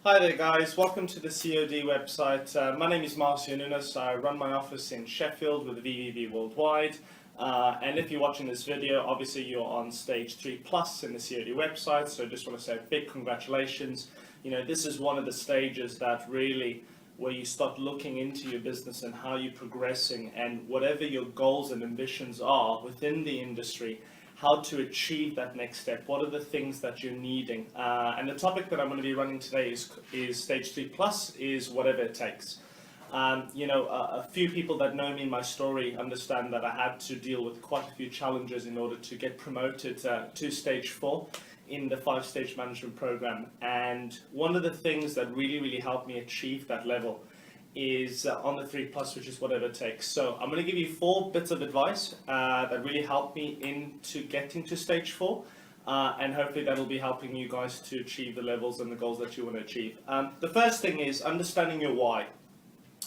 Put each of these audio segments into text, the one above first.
Hi there guys, welcome to the COD website. My name is Marcio Nunez. I run my office in Sheffield with VVV Worldwide. And if you're watching this video, obviously you're on stage 3 plus in the COD website, so I just want to say a big congratulations. You know, this is one of the stages that really where you start looking into your business and how you're progressing and whatever your goals and ambitions are within the industry, how to achieve that next step. What are the things that you're needing? And the topic that I'm going to be running today is stage 3 plus is whatever it takes. A few people that know me in my story understand that I had to deal with quite a few challenges in order to get promoted to stage 4 in the 5-stage management program. And one of the things that really helped me achieve that level is on the 3 plus, which is whatever it takes. So I'm going to give you 4 bits of advice that really helped me into getting to stage 4, and hopefully that'll be helping you guys to achieve the levels and the goals that you want to achieve. The first thing is understanding your why.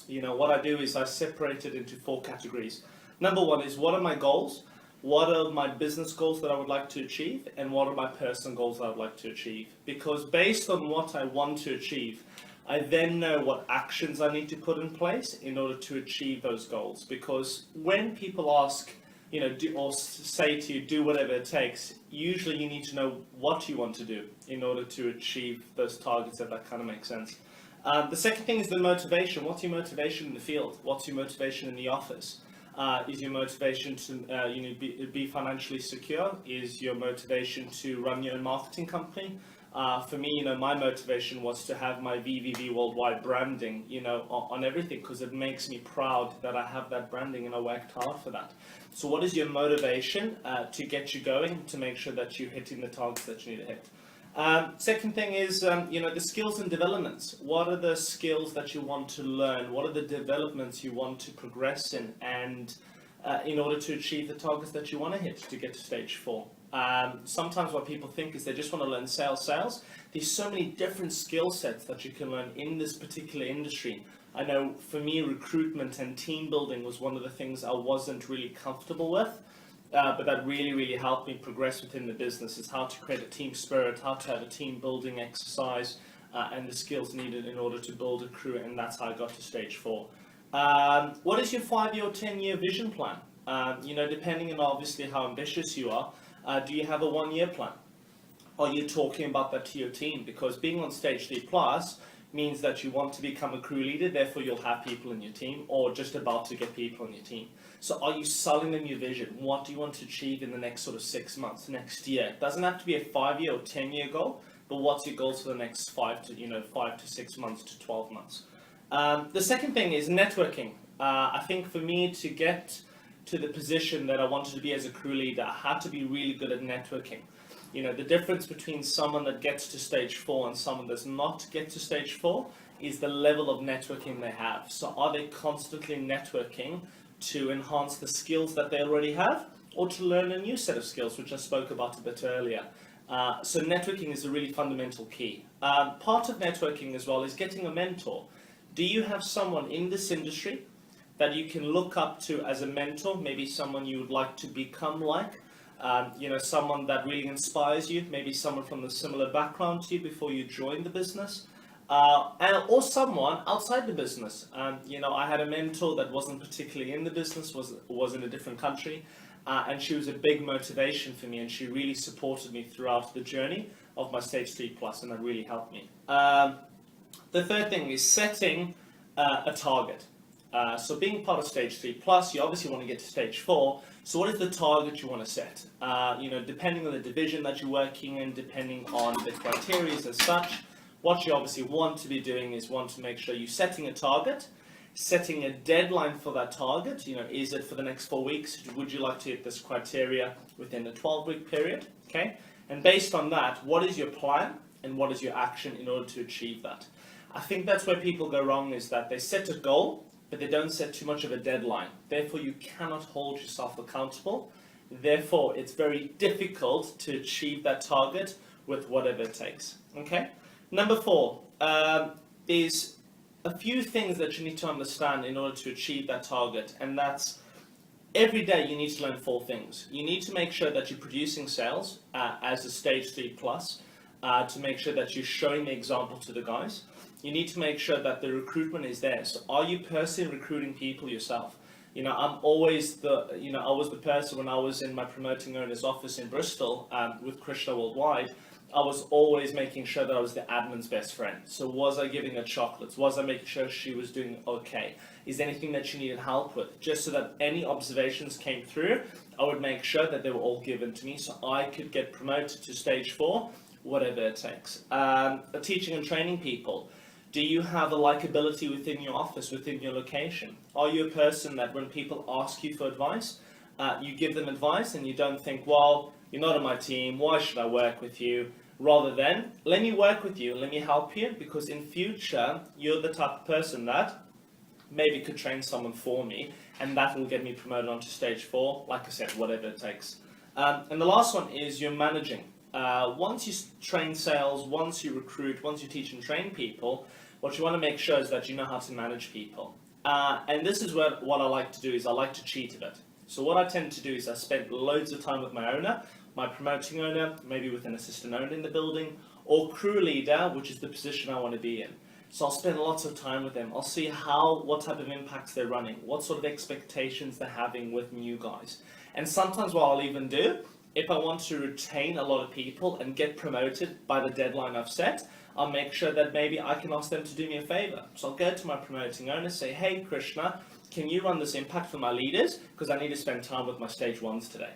You know, what I do is I separate it into 4 categories. Number 1 is, what are my goals? What are my business goals that I would like to achieve? And what are my personal goals that I would like to achieve? Because based on what I want to achieve, I then know what actions I need to put in place in order to achieve those goals. Because when people ask, you know, or say to you, do whatever it takes, usually you need to know what you want to do in order to achieve those targets, if that kind of makes sense. The second thing is the motivation. What's your motivation in the field? What's your motivation in the office? Is your motivation to be financially secure? Is your motivation to run your own marketing company? For me, my motivation was to have my VVV Worldwide branding, on everything, because it makes me proud that I have that branding and I worked hard for that. So what is your motivation to get you going, to make sure that you're hitting the targets that you need to hit? Second thing is, the skills and developments. What are the skills that you want to learn? What are the developments you want to progress in? And in order to achieve the targets that you want to hit to get to stage 4. Sometimes what people think is they just want to learn sales. There's so many different skill sets that you can learn in this particular industry. I know for me, recruitment and team building was one of the things I wasn't really comfortable with. But that really helped me progress within the business. Is how to create a team spirit, how to have a team building exercise, and the skills needed in order to build a crew, and that's how I got to stage 4. What is your 5-year or 10-year vision plan? Depending on obviously how ambitious you are, do you have a 1-year plan? Are you talking about that to your team? Because being on stage 3 plus means that you want to become a crew leader, therefore you'll have people in your team, or just about to get people on your team. So are you selling them your vision? What do you want to achieve in the next sort of 6 months, next year? It doesn't have to be a 5-year or 10-year goal, but what's your goals for the next 5 to 6 months to 12 months? The second thing is networking. I think for me to get to the position that I wanted to be as a crew leader, I had to be really good at networking. The difference between someone that gets to stage 4 and someone that does not get to stage 4 is the level of networking they have. So are they constantly networking to enhance the skills that they already have, or to learn a new set of skills, which I spoke about a bit earlier? So networking is a really fundamental key. Part of networking as well is getting a mentor. Do you have someone in this industry that you can look up to as a mentor, maybe someone you would like to become like? Someone that really inspires you, maybe someone from a similar background to you before you join the business, or someone outside the business. I had a mentor that wasn't particularly in the business, was in a different country, and she was a big motivation for me, and she really supported me throughout the journey of my stage 3 plus, and that really helped me. The third thing is setting a target. So being part of stage 3 plus, you obviously want to get to stage 4. So what is the target you want to set? Depending on the division that you're working in, depending on the criteria as such, what you obviously want to be doing is want to make sure you're setting a target, setting a deadline for that target. Is it for the next 4 weeks? Would you like to hit this criteria within a 12-week period? Okay. And based on that, what is your plan and what is your action in order to achieve that? I think that's where people go wrong, is that they set a goal, but they don't set too much of a deadline. Therefore, you cannot hold yourself accountable. Therefore, it's very difficult to achieve that target with whatever it takes. Okay? Number 4 is a few things that you need to understand in order to achieve that target, and that's every day you need to learn 4 things. You need to make sure that you're producing sales as a stage 3 plus. to make sure that you're showing the example to the guys. You need to make sure that the recruitment is there. So are you personally recruiting people yourself? I'm always I was the person when I was in my promoting owner's office in Bristol with Krishna Worldwide. I was always making sure that I was the admin's best friend. So was I giving her chocolates? Was I making sure she was doing okay? Is there anything that she needed help with? Just so that any observations came through, I would make sure that they were all given to me so I could get promoted to stage 4, whatever it takes. Teaching and training people. Do you have a likability within your office, within your location? Are you a person that when people ask you for advice, you give them advice and you don't think, well, you're not on my team, why should I work with you? Rather than, let me work with you and let me help you, because in future, you're the type of person that maybe could train someone for me, and that will get me promoted onto stage 4, like I said, whatever it takes. And the last one is you're managing. Once you train sales, once you recruit, once you teach and train people, what you want to make sure is that you know how to manage people. And this is what I like to do is I like to cheat a bit. So what I tend to do is I spend loads of time with my owner, my promoting owner, maybe with an assistant owner in the building, or crew leader, which is the position I want to be in. So I'll spend lots of time with them. I'll see what type of impacts they're running, what sort of expectations they're having with new guys. And sometimes what I'll even do, if I want to retain a lot of people and get promoted by the deadline I've set, I'll make sure that maybe I can ask them to do me a favor. So I'll go to my promoting owner, say, hey, Krishna, can you run this impact for my leaders? Because I need to spend time with my stage 1s today.